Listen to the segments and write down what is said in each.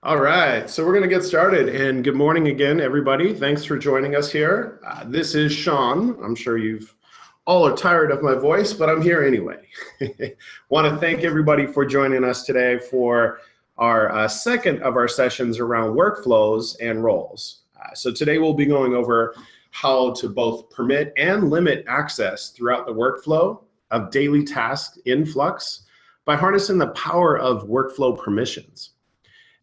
All right, so we're going to get started. And good morning again, everybody. Thanks for joining us here. This is Sean. I'm sure you've all are tired of my voice, but I'm here anyway. Want to thank everybody for joining us today for our second of our sessions around workflows and roles. So today we'll be going over how to both permit and limit access throughout the workflow of daily task influx by harnessing the power of workflow permissions.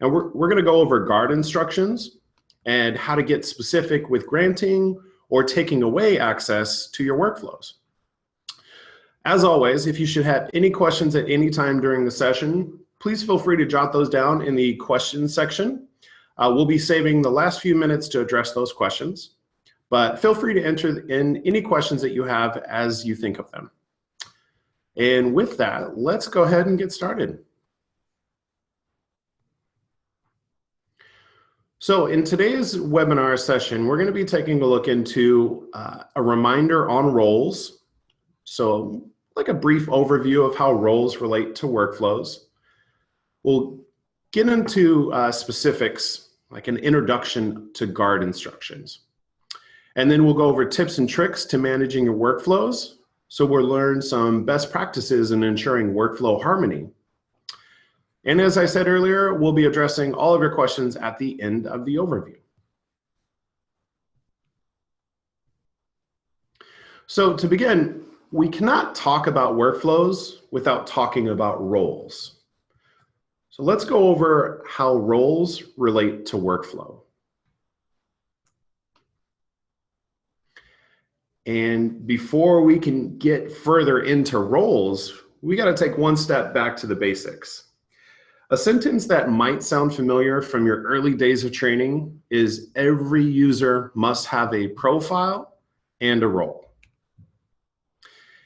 And we're going to go over guard instructions and how to get specific with granting or taking away access to your workflows. As always, if you should have any questions at any time during the session, please feel free to jot those down in the questions section. We'll be saving the last few minutes to address those questions, but feel free to enter in any questions that you have as you think of them. And with that, let's go ahead and get started. So in today's webinar session, we're going to be taking a look into a reminder on roles. So like a brief overview of how roles relate to workflows. We'll get into specifics, like an introduction to guard instructions. And then we'll go over tips and tricks to managing your workflows. So we'll learn some best practices in ensuring workflow harmony. And as I said earlier, we'll be addressing all of your questions at the end of the overview. So to begin, we cannot talk about workflows without talking about roles. So let's go over how roles relate to workflow. And before we can get further into roles, we got to take one step back to the basics. A sentence that might sound familiar from your early days of training is every user must have a profile and a role.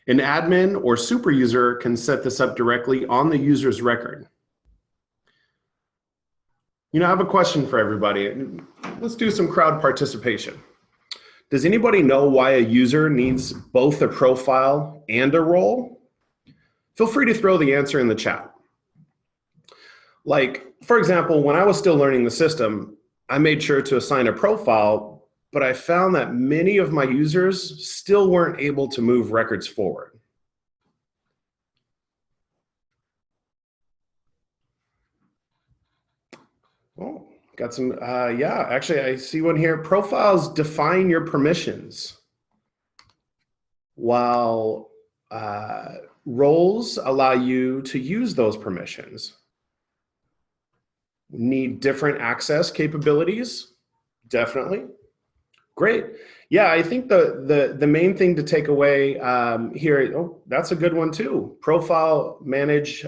An admin or super user can set this up directly on the user's record. I have a question for everybody. Let's do some crowd participation. Does anybody know why a user needs both a profile and a role? Feel free to throw the answer in the chat. Like, for example, when I was still learning the system, I made sure to assign a profile, but I found that many of my users still weren't able to move records forward. Oh, got some, yeah, actually I see one here. Profiles define your permissions, while roles allow you to use those permissions. Need different access capabilities? Definitely. Great. Yeah, I think the main thing to take away here, oh, that's a good one too. Profiles manage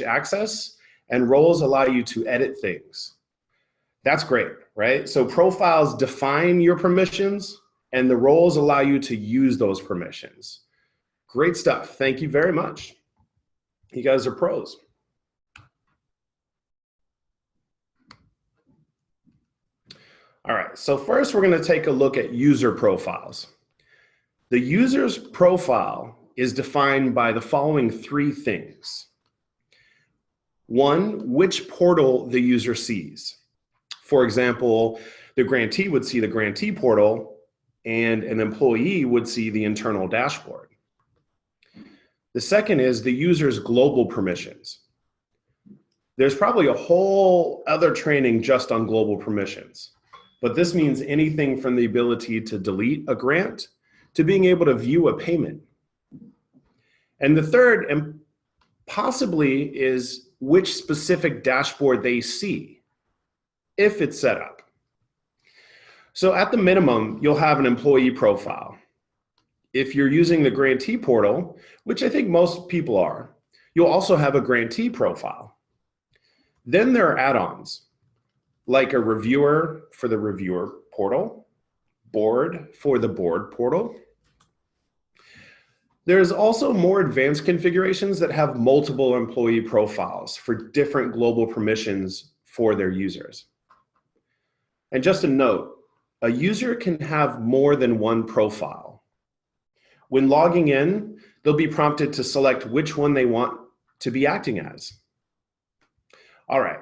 access, and roles allow you to edit things. That's great, right? So profiles define your permissions, and the roles allow you to use those permissions. Great stuff. Thank you very much. You guys are pros. All right, so first we're going to take a look at user profiles. The user's profile is defined by the following three things. One, which portal the user sees. For example, the grantee would see the grantee portal and an employee would see the internal dashboard. The second is the user's global permissions. There's probably a whole other training just on global permissions. But this means anything from the ability to delete a grant to being able to view a payment. And the third, and possibly, is which specific dashboard they see, if it's set up. So at the minimum, you'll have an employee profile. If you're using the grantee portal, which I think most people are, you'll also have a grantee profile. Then there are add-ons, like a reviewer for the reviewer portal, board for the board portal. There's also more advanced configurations that have multiple employee profiles for different global permissions for their users. And just a note, a user can have more than one profile. When logging in, they'll be prompted to select which one they want to be acting as. All right.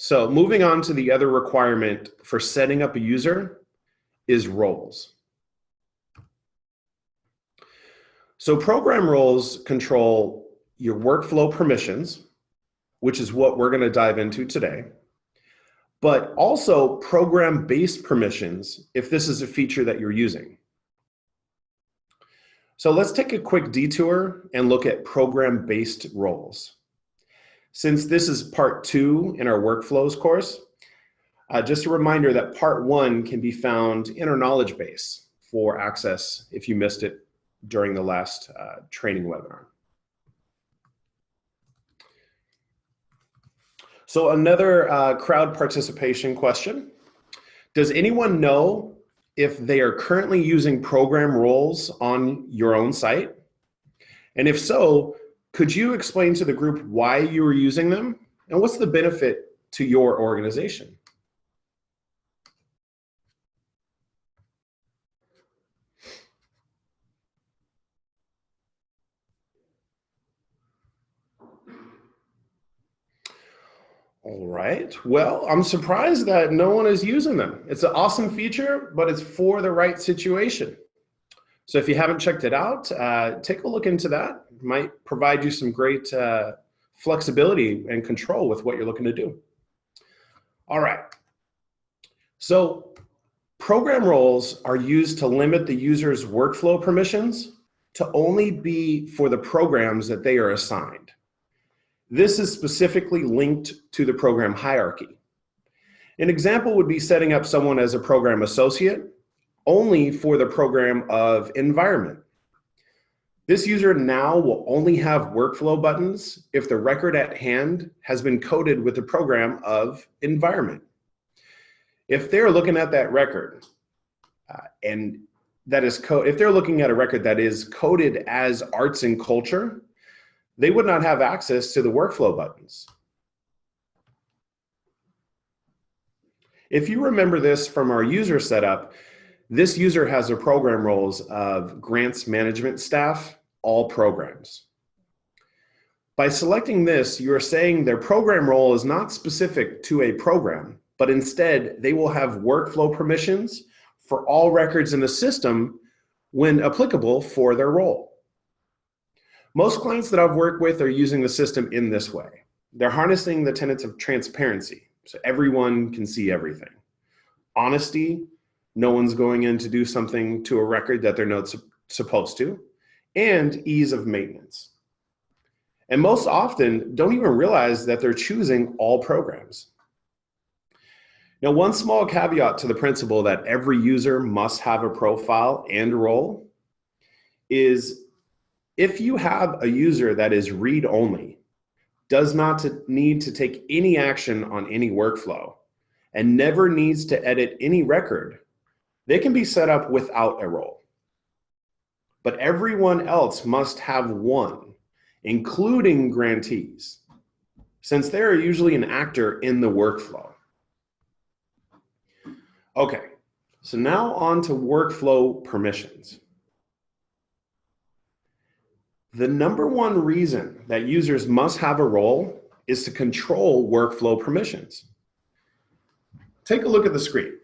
So moving on to the other requirement for setting up a user is roles. So program roles control your workflow permissions, which is what we're going to dive into today, but also program-based permissions if this is a feature that you're using. So let's take a quick detour and look at program-based roles. Since this is part 2 in our workflows course, just a reminder that part 1 can be found in our knowledge base for access if you missed it during the last training webinar. So another crowd participation question. Does anyone know if they are currently using program roles on your own site? And if so, could you explain to the group why you are using them and what's the benefit to your organization? All right, well, I'm surprised that no one is using them. It's an awesome feature, but it's for the right situation. So if you haven't checked it out, take a look into that. It might provide you some great flexibility and control with what you're looking to do. All right, so program roles are used to limit the user's workflow permissions to only be for the programs that they are assigned. This is specifically linked to the program hierarchy. An example would be setting up someone as a program associate only for the program of environment. This user now will only have workflow buttons if the record at hand has been coded with the program of environment. If they're looking at that record and that is if they're looking at a record that is coded as arts and culture, they would not have access to the workflow buttons. If you remember this from our user setup, this user has the program roles of grants management staff, all programs. By selecting this, you are saying their program role is not specific to a program, but instead they will have workflow permissions for all records in the system when applicable for their role. Most clients that I've worked with are using the system in this way. They're harnessing the tenets of transparency, so everyone can see everything. Honesty, no one's going in to do something to a record that they're not supposed to, and ease of maintenance. And most often, don't even realize that they're choosing all programs. Now, one small caveat to the principle that every user must have a profile and role is if you have a user that is read-only, does not need to take any action on any workflow, and never needs to edit any record, they can be set up without a role. But everyone else must have one, including grantees, since they are usually an actor in the workflow. Okay, so now on to workflow permissions. The number one reason that users must have a role is to control workflow permissions. Take a look at the screen.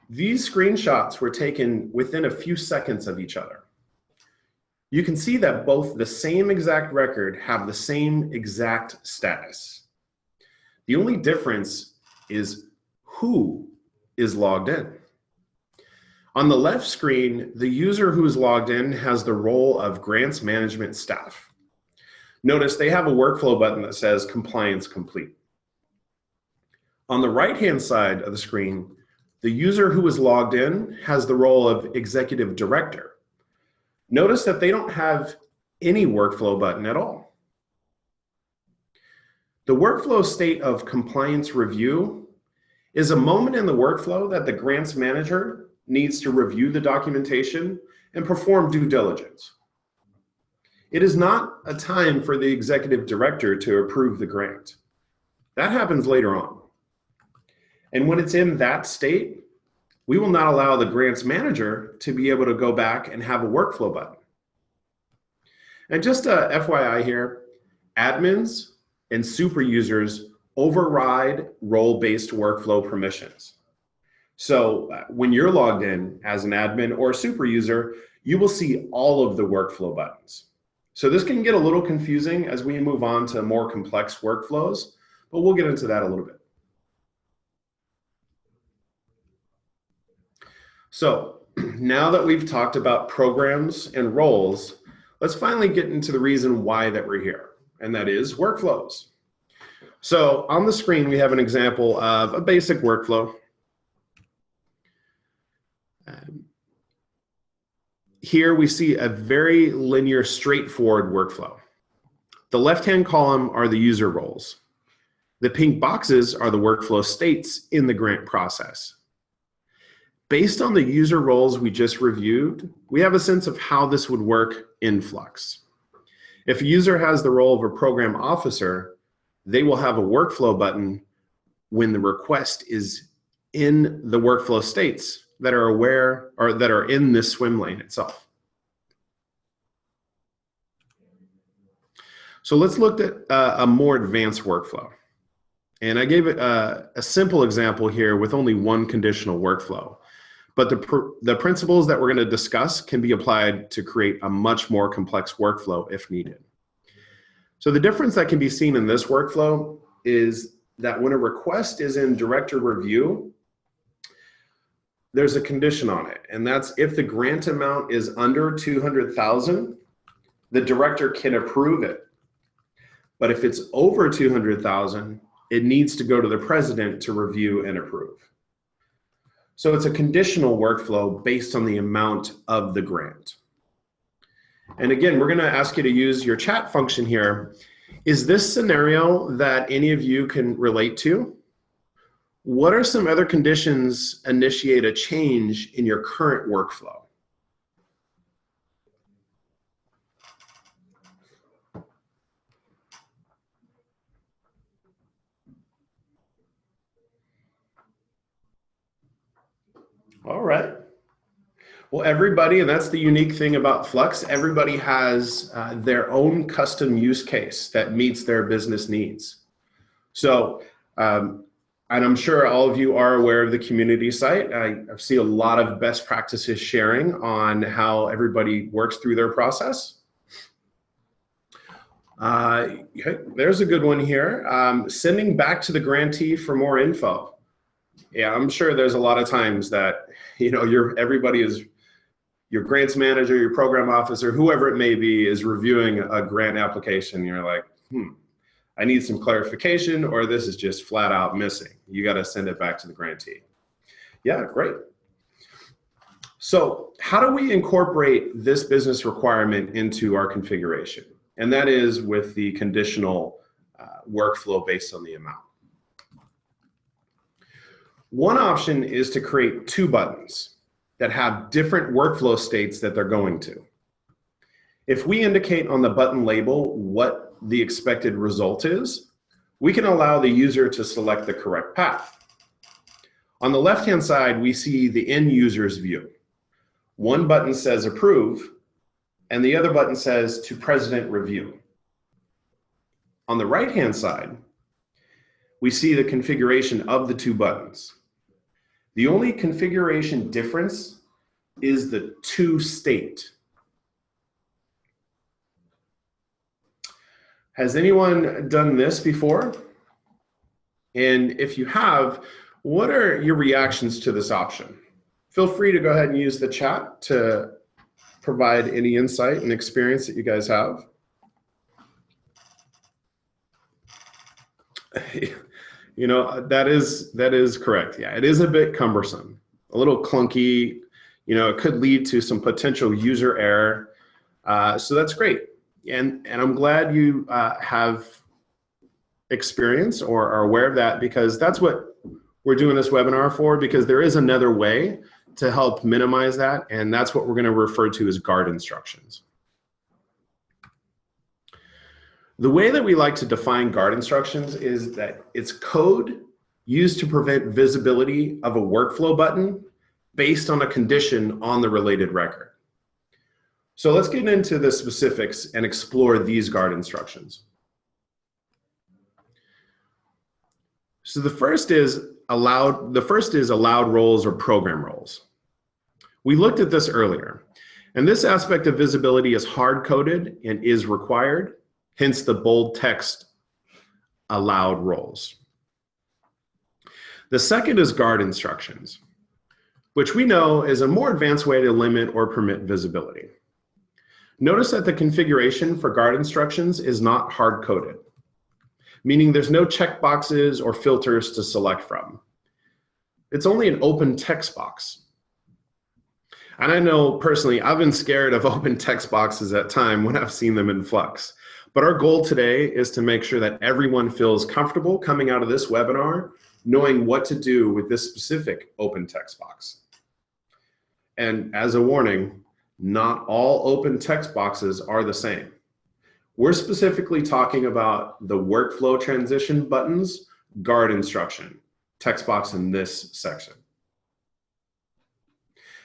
These screenshots were taken within a few seconds of each other. You can see that both the same exact record have the same exact status. The only difference is who is logged in. On the left screen, the user who is logged in has the role of grants management staff. Notice they have a workflow button that says compliance complete. On the right-hand side of the screen, the user who is logged in has the role of executive director. Notice that they don't have any workflow button at all. The workflow state of compliance review is a moment in the workflow that the grants manager needs to review the documentation and perform due diligence. It is not a time for the executive director to approve the grant. That happens later on. And when it's in that state, we will not allow the grants manager to be able to go back and have a workflow button. And just a FYI here, admins and super users override role-based workflow permissions. So when you're logged in as an admin or a super user, you will see all of the workflow buttons. So this can get a little confusing as we move on to more complex workflows, but we'll get into that a little bit. So now that we've talked about programs and roles, let's finally get into the reason why that we're here, and that is workflows. So on the screen, we have an example of a basic workflow. Here we see a very linear, straightforward workflow. The left-hand column are the user roles. The pink boxes are the workflow states in the grant process. Based on the user roles we just reviewed, we have a sense of how this would work in Flux. If a user has the role of a program officer, they will have a workflow button when the request is in the workflow states that are aware or that are in this swim lane itself. So let's look at a more advanced workflow. And I gave it a simple example here with only one conditional workflow. But the principles that we're going to discuss can be applied to create a much more complex workflow if needed. So the difference that can be seen in this workflow is that when a request is in director review, there's a condition on it, and that's if the grant amount is under $200,000, the director can approve it. But if it's over $200,000, it needs to go to the president to review and approve. So it's a conditional workflow based on the amount of the grant. And again, we're going to ask you to use your chat function here. Is this scenario that any of you can relate to? What are some other conditions initiate a change in your current workflow? All right. Well, everybody, and that's the unique thing about Flux, everybody has their own custom use case that meets their business needs. So, and I'm sure all of you are aware of the community site. I see a lot of best practices sharing on how everybody works through their process. There's a good one here. Sending back to the grantee for more info. Yeah, I'm sure there's a lot of times that, you know, your grants manager, your program officer, whoever it may be, is reviewing a grant application. You're like, I need some clarification, or this is just flat out missing. You got to send it back to the grantee. Yeah, great. So how do we incorporate this business requirement into our configuration? And that is with the conditional workflow based on the amount. One option is to create two buttons that have different workflow states that they're going to. If we indicate on the button label what the expected result is, we can allow the user to select the correct path. On the left-hand side, we see the end user's view. One button says approve, and the other button says to president review. On the right-hand side, we see the configuration of the two buttons. The only configuration difference is the to state. Has anyone done this before? And if you have, what are your reactions to this option? Feel free to go ahead and use the chat to provide any insight and experience that you guys have. You know, that is correct. Yeah, it is a bit cumbersome, a little clunky. You know, it could lead to some potential user error. So that's great. And I'm glad you have experience or are aware of that, because that's what we're doing this webinar for, because there is another way to help minimize that, and that's what we're going to refer to as guard instructions. The way that we like to define guard instructions is that it's code used to prevent visibility of a workflow button based on a condition on the related record. So let's get into the specifics and explore these guard instructions. So the first is allowed roles or program roles. We looked at this earlier, and this aspect of visibility is hard-coded and is required, hence the bold text allowed roles. The second is guard instructions, which we know is a more advanced way to limit or permit visibility. Notice that the configuration for guard instructions is not hard-coded, meaning there's no checkboxes or filters to select from. It's only an open text box. And I know personally, I've been scared of open text boxes at times when I've seen them in Flux. But our goal today is to make sure that everyone feels comfortable coming out of this webinar, knowing what to do with this specific open text box. And as a warning, not all open text boxes are the same. We're specifically talking about the workflow transition buttons, guard instruction, text box in this section.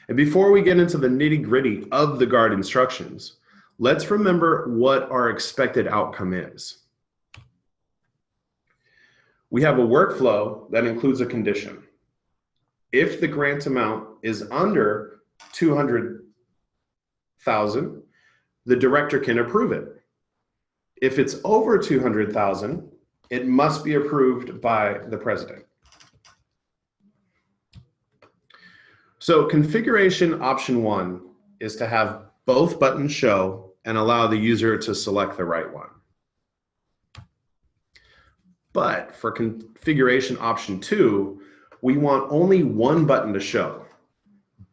And before we get into the nitty-gritty of the guard instructions, let's remember what our expected outcome is. We have a workflow that includes a condition. If the grant amount is under $200,000, the director can approve it. If it's over $200,000, it must be approved by the president. So configuration option 1 is to have both buttons show and allow the user to select the right one. But for configuration option 2, we want only one button to show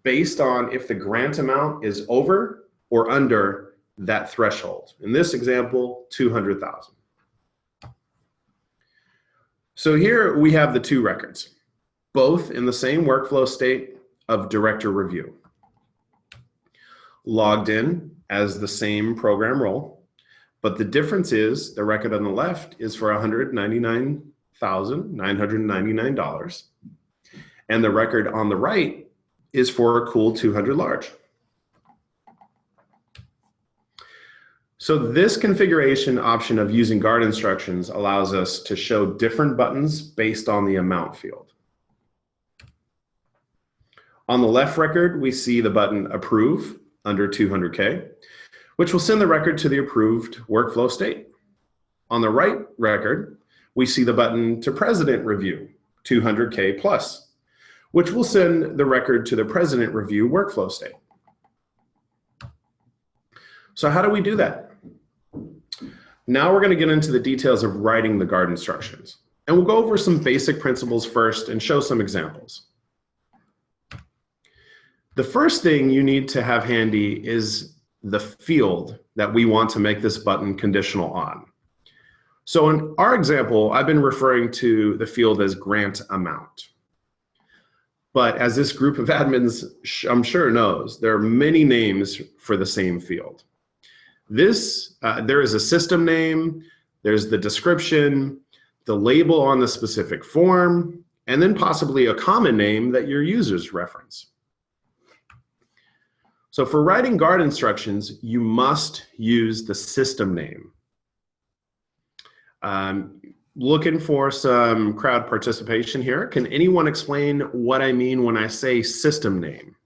based on if the grant amount is over or under that threshold. In this example, 200,000. So here we have the two records, both in the same workflow state of director review. Logged in as the same program role, but the difference is the record on the left is for $199,999, and the record on the right is for a cool 200 large. So this configuration option of using guard instructions allows us to show different buttons based on the amount field. On the left record, we see the button approve under 200K, which will send the record to the approved workflow state. On the right record, we see the button to president review 200K plus, which will send the record to the president review workflow state. So how do we do that? Now we're going to get into the details of writing the guard instructions. And we'll go over some basic principles first and show some examples. The first thing you need to have handy is the field that we want to make this button conditional on. So in our example, I've been referring to the field as grant amount. But as this group of admins, I'm sure knows, there are many names for the same field. There is a system name, there's the description, the label on the specific form, and then possibly a common name that your users reference. So for writing guard instructions, you must use the system name. Looking for some crowd participation here. Can anyone explain what I mean when I say system name?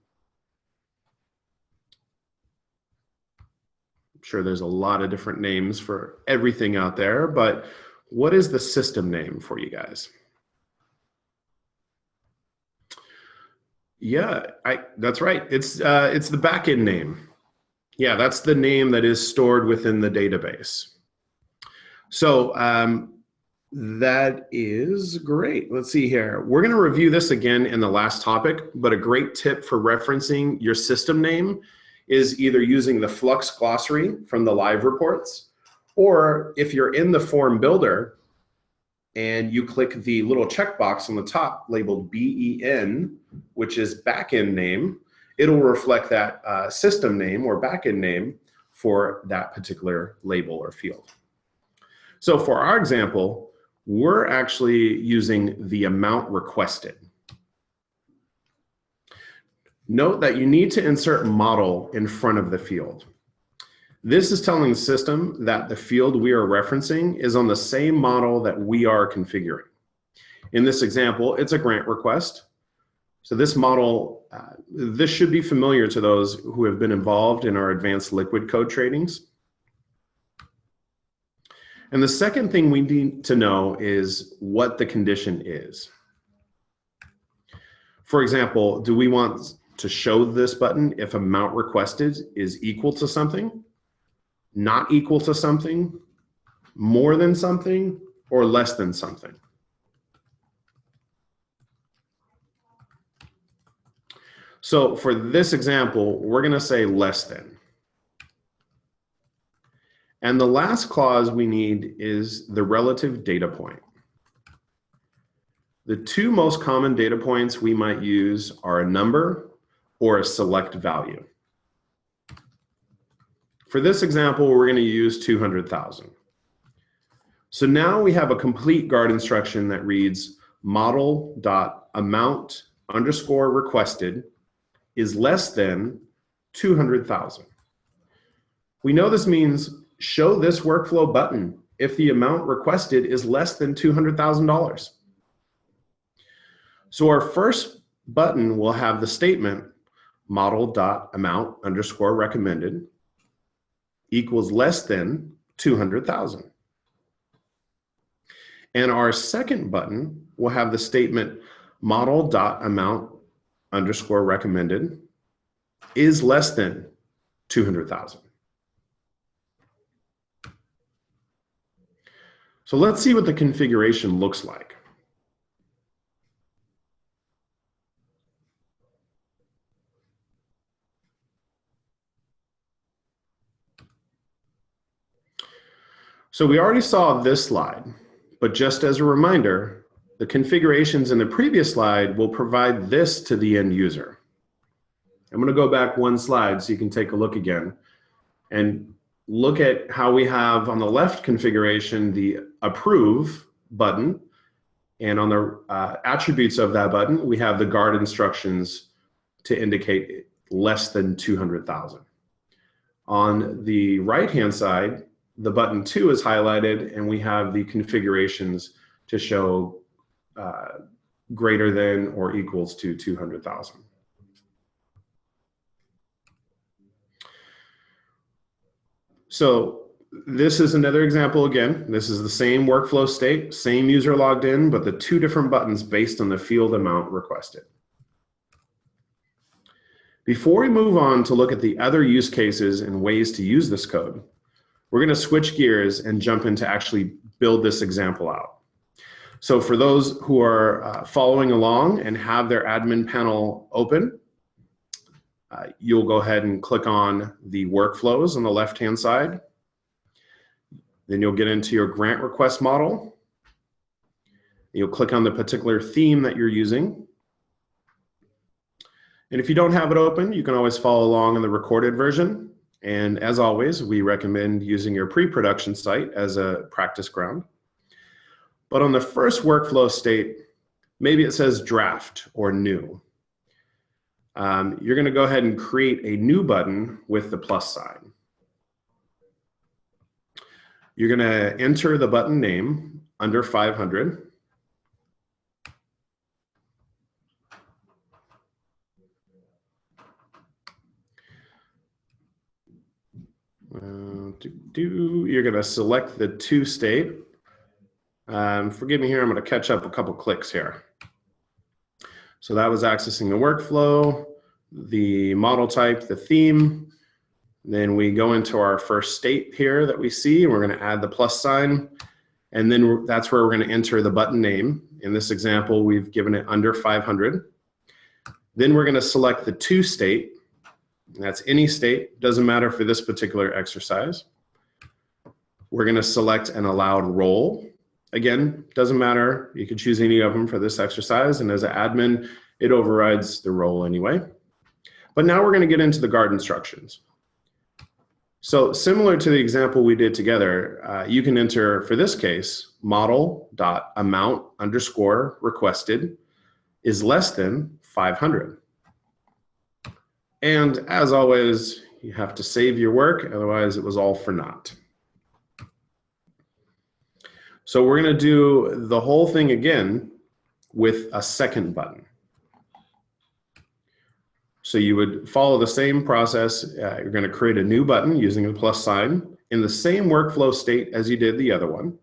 I'm sure there's a lot of different names for everything out there, but what is the system name for you guys? Yeah, that's right. It's the backend name. Yeah, that's the name that is stored within the database. So that is great. Let's see here. We're going to review this again in the last topic, but a great tip for referencing your system name is either using the Flux glossary from the live reports, or if you're in the form builder and you click the little checkbox on the top labeled BEN, which is backend name, it'll reflect that system name or backend name for that particular label or field. So for our example, we're actually using the amount requested. Note that you need to insert model in front of the field. This is telling the system that the field we are referencing is on the same model that we are configuring. In this example, it's a grant request. So this model, this should be familiar to those who have been involved in our advanced liquid code trainings. And the second thing we need to know is what the condition is. For example, do we want to show this button if amount requested is equal to something, not equal to something, more than something, or less than something? So for this example, we're going to say less than. And the last clause we need is the relative data point. The two most common data points we might use are a number or a select value. For this example, we're going to use 200,000. So now we have a complete guard instruction that reads model.amount underscore requested is less than 200,000. We know this means show this workflow button if the amount requested is less than $200,000. So our first button will have the statement model.amount underscore recommended equals less than 200,000. And our second button will have the statement model.amount underscore recommended is less than 200,000. So let's see what the configuration looks like. So we already saw this slide, but just as a reminder, the configurations in the previous slide will provide this to the end user. I'm going to go back one slide so you can take a look again and look at how we have on the left configuration the approve button, and on the attributes of that button we have the guard instructions to indicate less than 200,000. On the right hand side, the button 2 is highlighted and we have the configurations to show greater than or equals to 200,000. So this is another example again. This is the same workflow state, same user logged in, but the two different buttons based on the field amount requested. Before we move on to look at the other use cases and ways to use this code, we're going to switch gears and jump into actually build this example out. So for those who are following along and have their admin panel open, you'll go ahead and click on the workflows on the left-hand side. Then you'll get into your grant request model. You'll click on the particular theme that you're using. And if you don't have it open, you can always follow along in the recorded version. And as always, we recommend using your pre-production site as a practice ground. But on the first workflow state, maybe it says draft or new. You're going to go ahead and create a new button with the plus sign. You're going to enter the button name under 500. You're going to select the to state. Forgive me here, I'm going to catch up a couple clicks here. So that was accessing the workflow, the model type, the theme. Then we go into our first state here that we see, and we're going to add the plus sign. And then that's where we're going to enter the button name. In this example, we've given it under 500. Then we're going to select the to state. That's any state, doesn't matter for this particular exercise. We're going to select an allowed role. Again, doesn't matter, you can choose any of them for this exercise, and as an admin, it overrides the role anyway. But now we're going to get into the guard instructions. So similar to the example we did together, you can enter, for this case, model.amount underscore requested is less than 500. And as always, you have to save your work, otherwise it was all for naught. So we're going to do the whole thing again, with a second button. So you would follow the same process. You're going to create a new button using the plus sign in the same workflow state as you did the other one.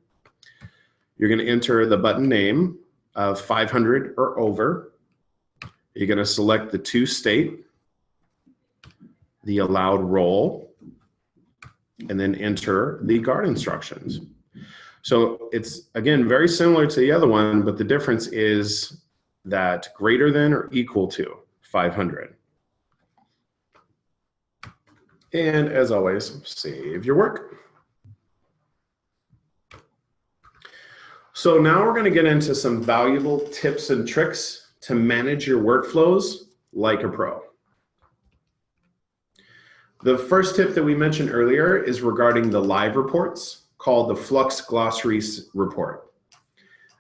You're going to enter the button name of 500 or over. You're going to select the to state, the allowed role, and then enter the guard instructions. So it's, again, very similar to the other one, but the difference is that greater than or equal to 500. And as always, save your work. So now we're going to get into some valuable tips and tricks to manage your workflows like a pro. The first tip that we mentioned earlier is regarding the live reports called the Flux Glossary report.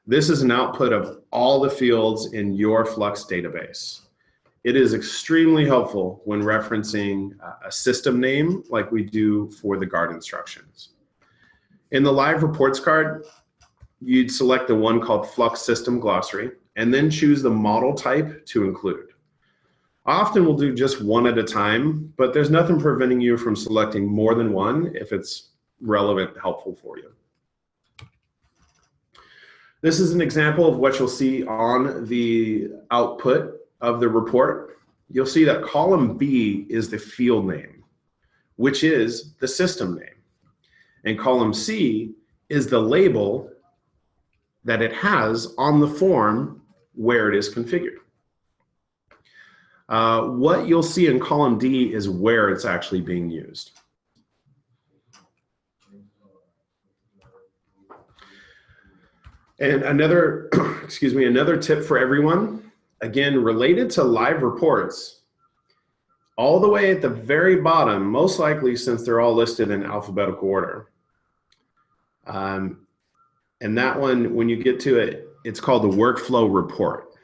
This is an output of all the fields in your Flux database. It is extremely helpful when referencing a system name like we do for the guard instructions. In the live reports card, you'd select the one called Flux System Glossary and then choose the model type to include. Often we'll do just one at a time, but there's nothing preventing you from selecting more than one if it's relevant and helpful for you. This is an example of what you'll see on the output of the report. You'll see that column B is the field name, which is the system name. And column C is the label that it has on the form where it is configured. What you'll see in column D is where it's actually being used. And another, another tip for everyone, again, related to live reports, all the way at the very bottom, most likely since they're all listed in alphabetical order. And that one, when you get to it, it's called the workflow report.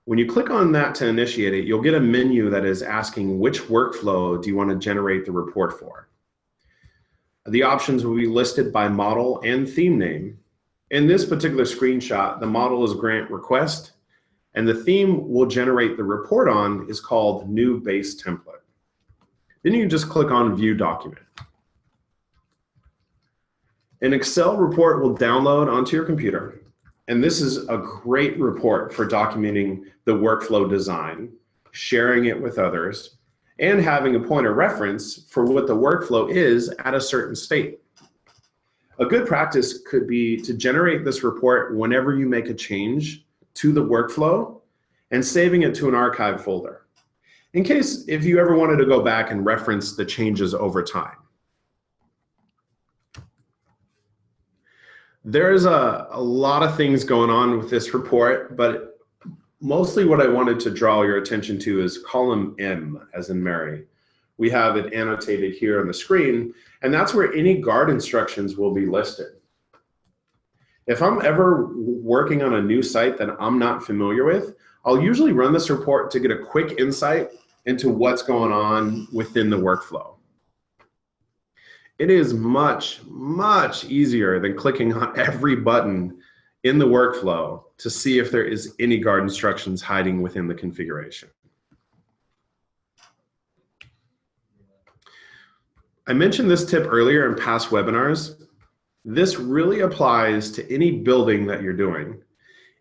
When you click on that to initiate it, you'll get a menu that is asking which workflow do you want to generate the report for. The options will be listed by model and theme name. In this particular screenshot, the model is grant request, and the theme we'll generate the report on is called new base template. Then you just click on view document. An Excel report will download onto your computer, and this is a great report for documenting the workflow design, sharing it with others, and having a point of reference for what the workflow is at a certain state. A good practice could be to generate this report whenever you make a change to the workflow and saving it to an archive folder, in case if you ever wanted to go back and reference the changes over time. There's a lot of things going on with this report, but mostly what I wanted to draw your attention to is column M, as in Mary. We have it annotated here on the screen, and that's where any guard instructions will be listed. If I'm ever working on a new site that I'm not familiar with, I'll usually run this report to get a quick insight into what's going on within the workflow. It is much, much easier than clicking on every button in the workflow to see if there is any guard instructions hiding within the configuration. I mentioned this tip earlier in past webinars. This really applies to any building that you're doing.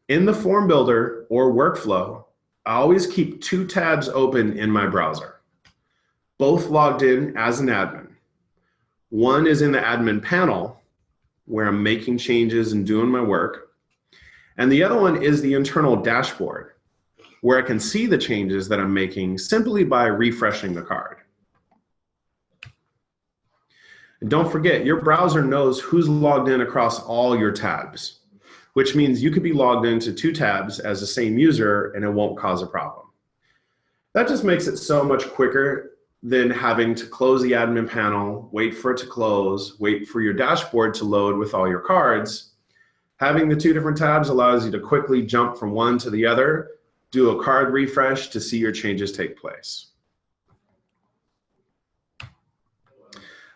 In the form builder or workflow, I always keep two tabs open in my browser, both logged in as an admin. One is in the admin panel, where I'm making changes and doing my work. And the other one is the internal dashboard, where I can see the changes that I'm making simply by refreshing the card. And don't forget, your browser knows who's logged in across all your tabs, which means you could be logged into two tabs as the same user and it won't cause a problem. That just makes it so much quicker than having to close the admin panel, wait for it to close, wait for your dashboard to load with all your cards. Having the two different tabs allows you to quickly jump from one to the other, do a card refresh to see your changes take place.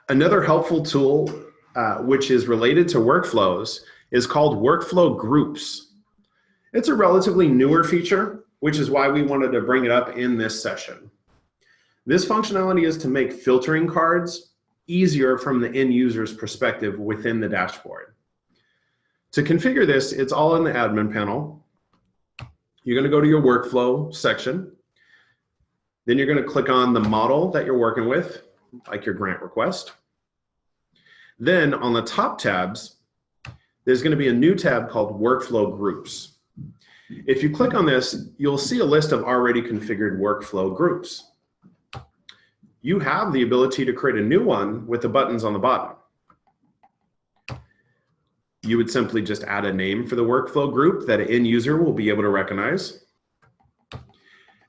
Another helpful tool, which is related to workflows, is called workflow groups. It's a relatively newer feature, which is why we wanted to bring it up in this session. This functionality is to make filtering cards easier from the end user's perspective within the dashboard. To configure this, it's all in the admin panel. You're going to go to your workflow section. Then you're going to click on the model that you're working with, like your grant request. Then on the top tabs, there's going to be a new tab called Workflow Groups. If you click on this, you'll see a list of already configured workflow groups. You have the ability to create a new one with the buttons on the bottom. You would simply just add a name for the workflow group that an end user will be able to recognize.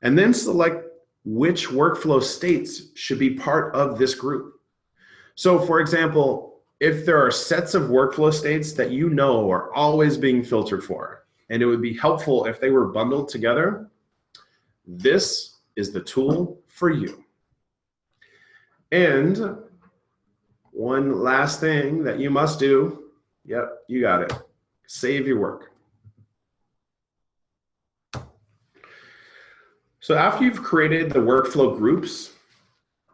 And then select which workflow states should be part of this group. So for example, if there are sets of workflow states that you know are always being filtered for, and it would be helpful if they were bundled together, this is the tool for you. And one last thing that you must do, yep, you got it, save your work. So after you've created the workflow groups,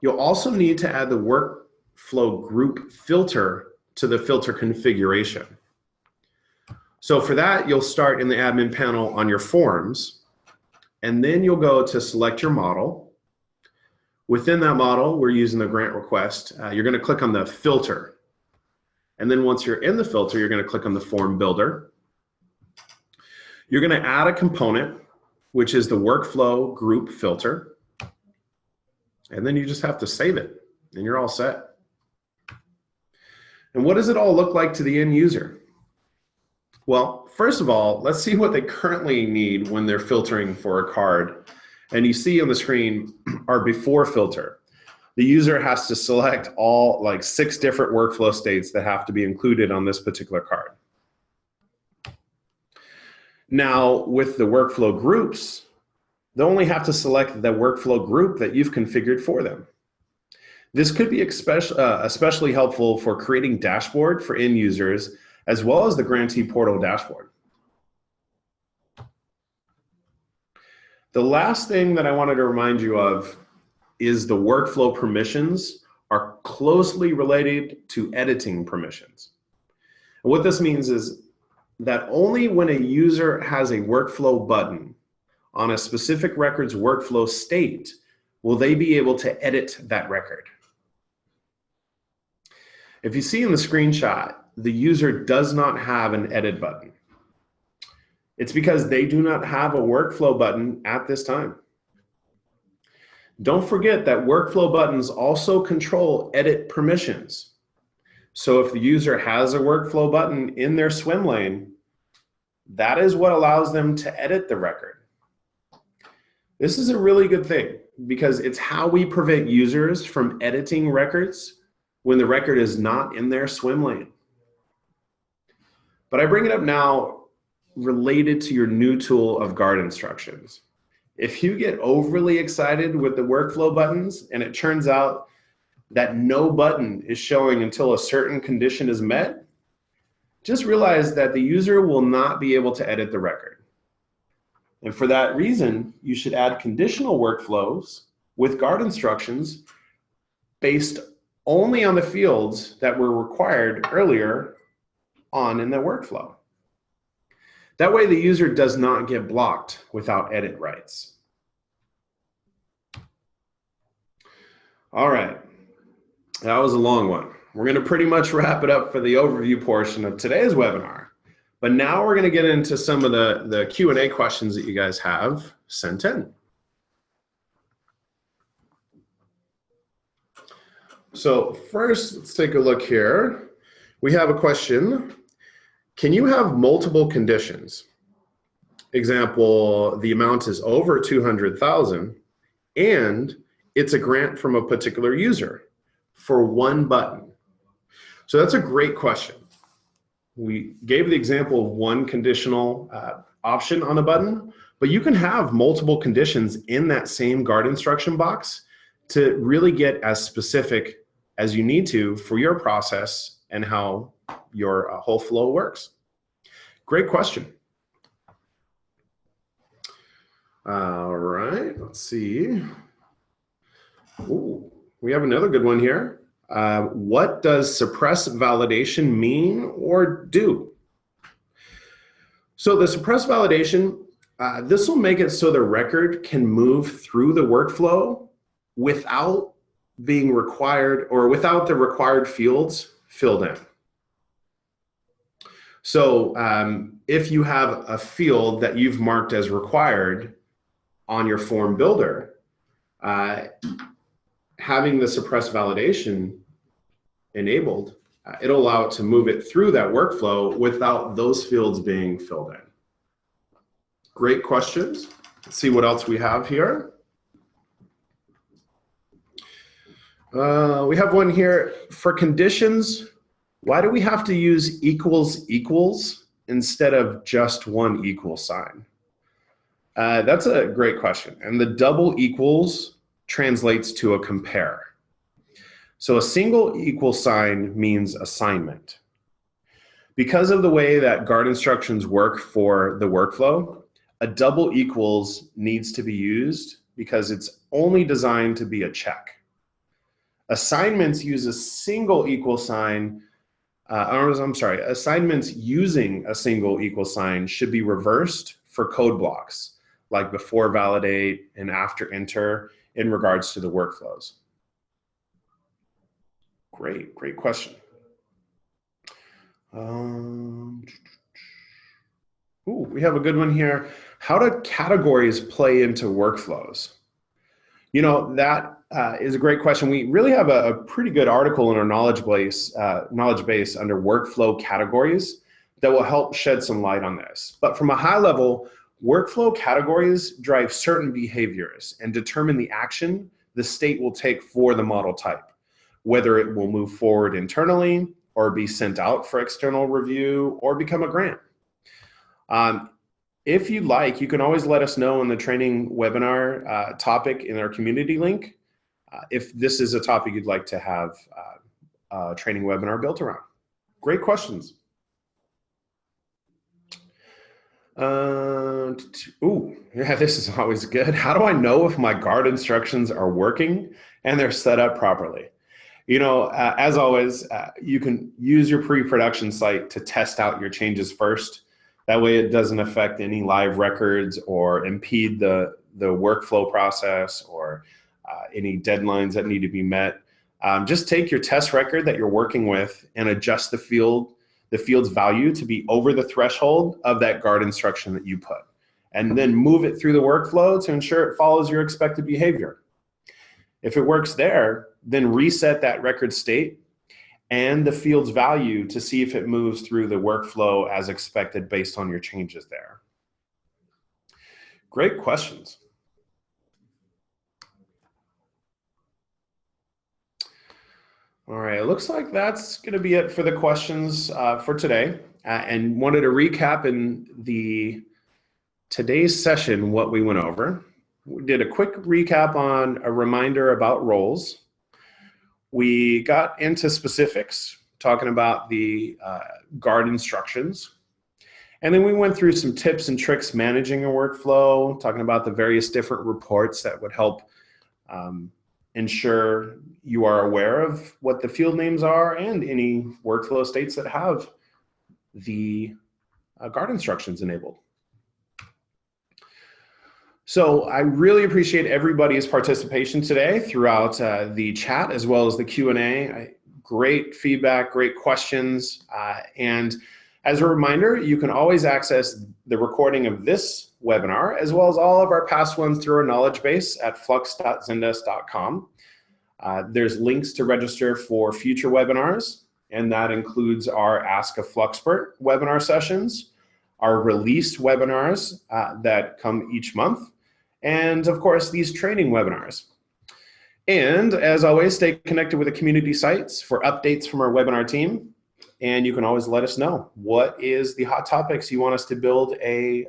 you'll also need to add the workflow group filter to the filter configuration. So for that, you'll start in the admin panel on your forms, and then you'll go to select your model. Within that model, we're using the grant request. You're going to click on the filter. And then once you're in the filter, you're going to click on the form builder. You're going to add a component, which is the workflow group filter. And then you just have to save it, and you're all set. And what does it all look like to the end user? Well, first of all, let's see what they currently need when they're filtering for a card. And you see on the screen our before filter. The user has to select all like 6 different workflow states that have to be included on this particular card. Now, with the workflow groups, they only have to select the workflow group that you've configured for them. This could be especially helpful for creating dashboard for end users, as well as the grantee portal dashboard. The last thing that I wanted to remind you of is the workflow permissions are closely related to editing permissions. And what this means is that only when a user has a workflow button on a specific record's workflow state will they be able to edit that record. If you see in the screenshot, the user does not have an edit button. It's because they do not have a workflow button at this time. Don't forget that workflow buttons also control edit permissions. So if the user has a workflow button in their swim lane, that is what allows them to edit the record. This is a really good thing because it's how we prevent users from editing records when the record is not in their swim lane. But I bring it up now related to your new tool of guard instructions. If you get overly excited with the workflow buttons and it turns out that no button is showing until a certain condition is met, just realize that the user will not be able to edit the record. And for that reason, you should add conditional workflows with guard instructions based only on the fields that were required earlier on in the workflow. That way the user does not get blocked without edit rights. All right, that was a long one. We're going to pretty much wrap it up for the overview portion of today's webinar. But now we're going to get into some of the Q&A questions that you guys have sent in. So first, let's take a look here. We have a question. Can you have multiple conditions? Example, the amount is over 200,000 and it's a grant from a particular user for one button. So that's a great question. We gave the example of one conditional option on a button, but you can have multiple conditions in that same guard instruction box to really get as specific as you need to for your process and how your whole flow works. Great question. All right, let's see. Ooh, we have another good one here. What does suppress validation mean or do? So the suppress validation, this will make it so the record can move through the workflow without being required or without the required fields filled in. So if you have a field that you've marked as required on your form builder, having the suppress validation enabled, it'll allow it to move it through that workflow without those fields being filled in. Great questions. Let's see what else we have here. We have one here for conditions. Why do we have to use equals equals instead of just one equal sign? That's a great question. And the double equals translates to a compare. So a single equal sign means assignment. Because of the way that guard instructions work for the workflow, a double equals needs to be used because it's only designed to be a check. Assignments use a single equal sign, assignments using a single equal sign should be reversed for code blocks, like before validate and after enter in regards to the workflows. Great question. We have a good one here. How do categories play into workflows? You know, that is a great question. We really have a pretty good article in our knowledge base under workflow categories that will help shed some light on this. But from a high level, workflow categories drive certain behaviors and determine the action the state will take for the model type, whether it will move forward internally or be sent out for external review or become a grant. If you'd like, you can always let us know in the training webinar topic in our community link if this is a topic you'd like to have a training webinar built around. Great questions. Yeah, this is always good. How do I know if my guard instructions are working and they're set up properly? You know, as always, you can use your pre-production site to test out your changes first. That way it doesn't affect any live records or impede the workflow process or any deadlines that need to be met. Just take your test record that you're working with and adjust the field's value to be over the threshold of that guard instruction that you put. And then move it through the workflow to ensure it follows your expected behavior. If it works there, then reset that record state and the field's value to see if it moves through the workflow as expected based on your changes there. Great questions. All right, it looks like that's going to be it for the questions for today. And wanted to recap in today's session what we went over. We did a quick recap on a reminder about roles. We got into specifics, talking about the guard instructions. And then we went through some tips and tricks managing a workflow, talking about the various different reports that would help ensure you are aware of what the field names are and any workflow states that have the guard instructions enabled. So I really appreciate everybody's participation today throughout the chat as well as the Q&A. Great feedback, great questions. And as a reminder, you can always access the recording of this webinar as well as all of our past ones through our knowledge base at flux.zendesk.com. There's links to register for future webinars, and that includes our Ask a Fluxpert webinar sessions, our released webinars that come each month, and of course these training webinars. And as always, stay connected with the community sites for updates from our webinar team, and you can always let us know what is the hot topics you want us to build a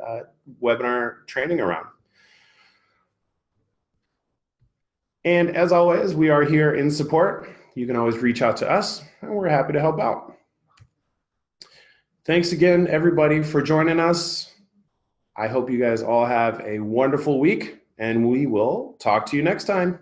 webinar training around. And as always, we are here in support. You can always reach out to us, and we're happy to help out. Thanks again, everybody, for joining us. I hope you guys all have a wonderful week, and we will talk to you next time.